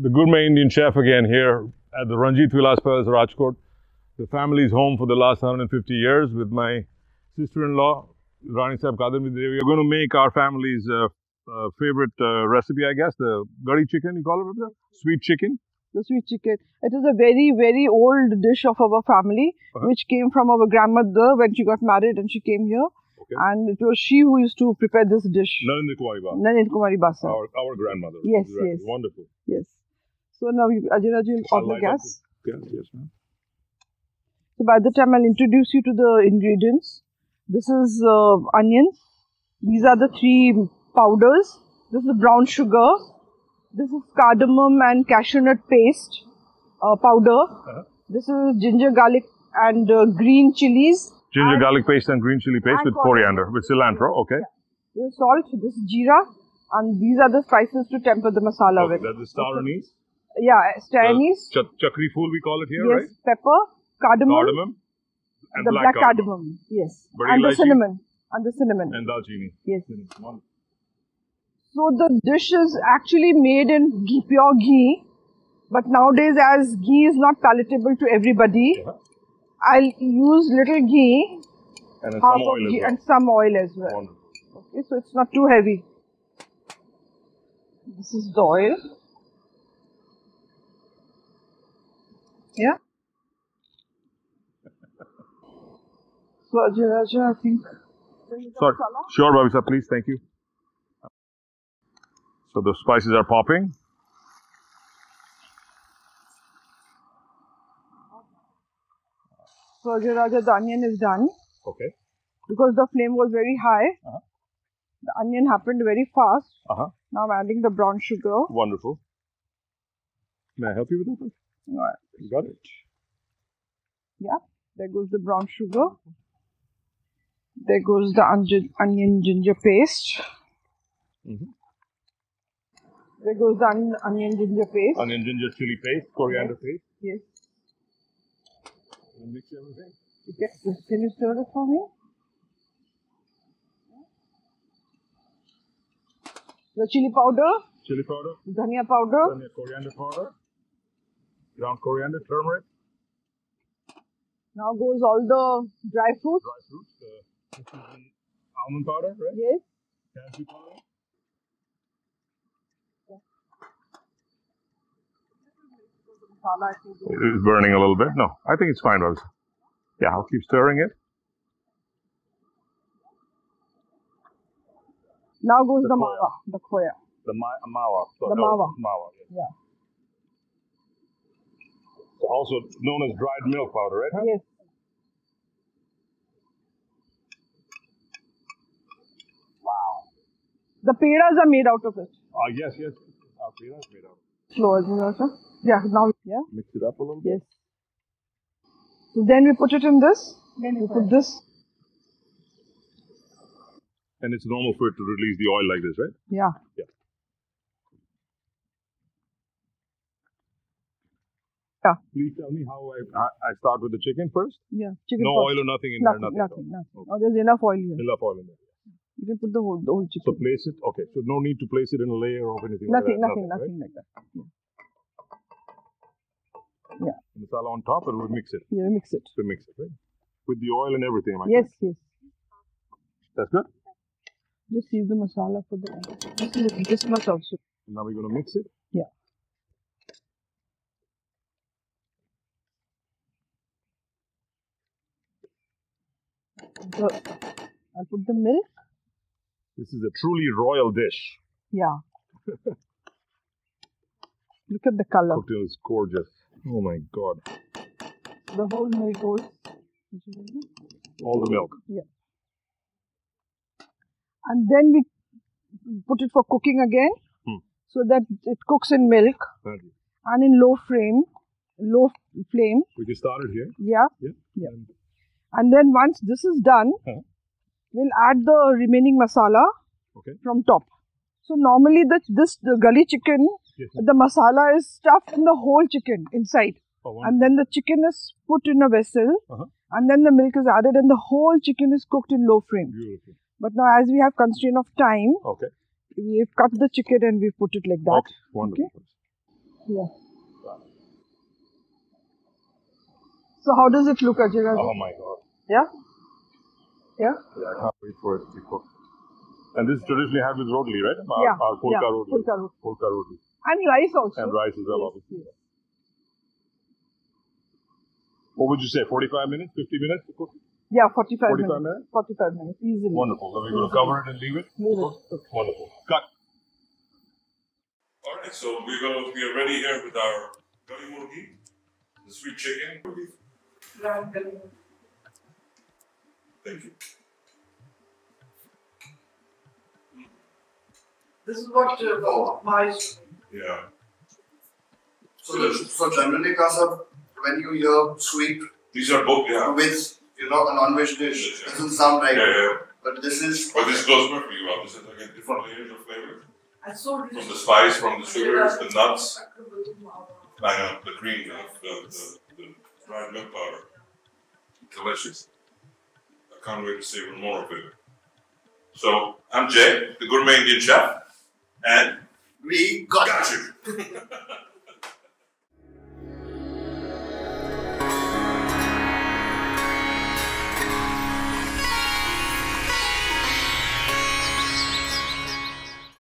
the gourmet Indian chef again here at the Ranjit Villas Palace, Rajkot. The family's home for the last 150 years with my sister-in-law, Rani Saheb, Gadhi Murghi. We're going to make our family's favorite recipe, I guess, the Gadhi chicken, you call it? Sweet chicken. The sweet chicken. It is a very, very old dish of our family, which came from our grandmother when she got married and she came here. Okay. And it was she who used to prepare this dish. Narendra Kumari Basa. Our grandmother. Yes, yes. Wonderful. Yes. So now, Ajay will on the gas. Yes, ma'am. So by the time I'll introduce you to the ingredients. This is onions. These are the 3 powders. This is brown sugar. This is cardamom and cashew nut paste powder. This is ginger, garlic and green chilies. Ginger, garlic paste and green chili paste with coriander, with cilantro, okay. This is salt, this is jeera, and these are the spices to temper the masala with. That's the star anise? Yeah, star anise. Chakri fool we call it here, right? Yes, pepper, cardamom. And the black cardamom. Yes. And the cinnamon. And And dalchini. Yes. So the dish is actually made in ghee, pure ghee. But nowadays, as ghee is not palatable to everybody, I'll use little ghee, and some oil ghee and some oil as well. Wonderful. Okay, so it's not too heavy. This is the oil. Yeah. So Ajay, I think. Sorry. Sure, Bhabhi Saheb, please. Thank you. So the spices are popping. So Ajay, the onion is done. Okay. Because the flame was very high, the onion happened very fast. Now I'm adding the brown sugar. Wonderful. May I help you with that? Right. You got it. Yeah. There goes the brown sugar. There goes the onion ginger paste. There goes the onion ginger paste. Onion ginger chili paste, coriander paste. Yes. And mix everything. Okay. Can you stir it for me? The chili powder. Chili powder. Dhania powder. Dhania, coriander powder. Ground coriander, turmeric. Now goes all the dry fruits. Dry fruits. This is the almond powder, right? Yes. Cashew powder. It is burning a little bit. No, I think it's fine, Bhabhi. Yeah, I'll keep stirring it. Now goes the mawa, the khoya. The mawa. So, the mawa. Mawa, yes. Yeah. So also known as dried milk powder, right? Yes. Wow. The pedas are made out of it. Yes. Our peda is made out of it. Slow, yeah, now, yeah. Mix it up a little bit. Yes. So then we put it in this. Then we put this. And it's normal for it to release the oil like this, right? Yeah. Yeah. Yeah. Please tell me how I start with the chicken first? Yeah. Chicken no first. oil or nothing in there? Nothing. Okay. Oh, there's enough oil here. Enough oil in there. You can put the whole chicken. So place it, okay. So no need to place it in a layer of anything nothing, like that? Nothing like that. Yeah. Masala on top and we mix it? Yeah, we mix it. We mix it, right? With the oil and everything, Yes. That's good? Just leave the masala for the end. This much also. Now we're going to mix it? Yeah. So, I'll put the milk. This is a truly royal dish. Yeah. Look at the color. Cocktail is gorgeous. Oh my God. The whole milk goes. All the milk. Yeah. And then we put it for cooking again, so that it cooks in milk and in low flame. We just started here. Yeah. And then once this is done, we'll add the remaining masala from top. So normally the gully chicken, the masala is stuffed in the whole chicken inside. And then the chicken is put in a vessel and then the milk is added and the whole chicken is cooked in low flame. Beautiful. But now as we have constraint of time, we've cut the chicken and we've put it like that. Wonderful. Yeah. So how does it look, Ajay? Oh my God. Yeah? Yeah? Yeah, I can't wait for it to be cooked. And this is traditionally had with roti, right? Yeah. Our polka roti. Polka roti. Roti. And rice also. And rice as well, Yes, obviously. yes. What would you say, 45 minutes, 50 minutes to cook? Yeah, 45 minutes? 45 minutes, easily. Wonderful. So we're going to cover it and leave it? Leave it. Okay. Wonderful. Cut. All right, so we are ready here with our Gadhi Murghi, the sweet chicken. Thank you. This is what my... Yeah. So generally, Kasab, when you hear sweet, these are both, yeah. with, a non-veg dish, doesn't sound right. Yeah. But this is... But this goes perfectly well. This is again different layers of flavor. From From the spice, from the sugars, the nuts, the cream, the dried milk powder. Delicious. I can't wait to savor more of it. So, I'm Jay, the gourmet Indian chef, and we got you.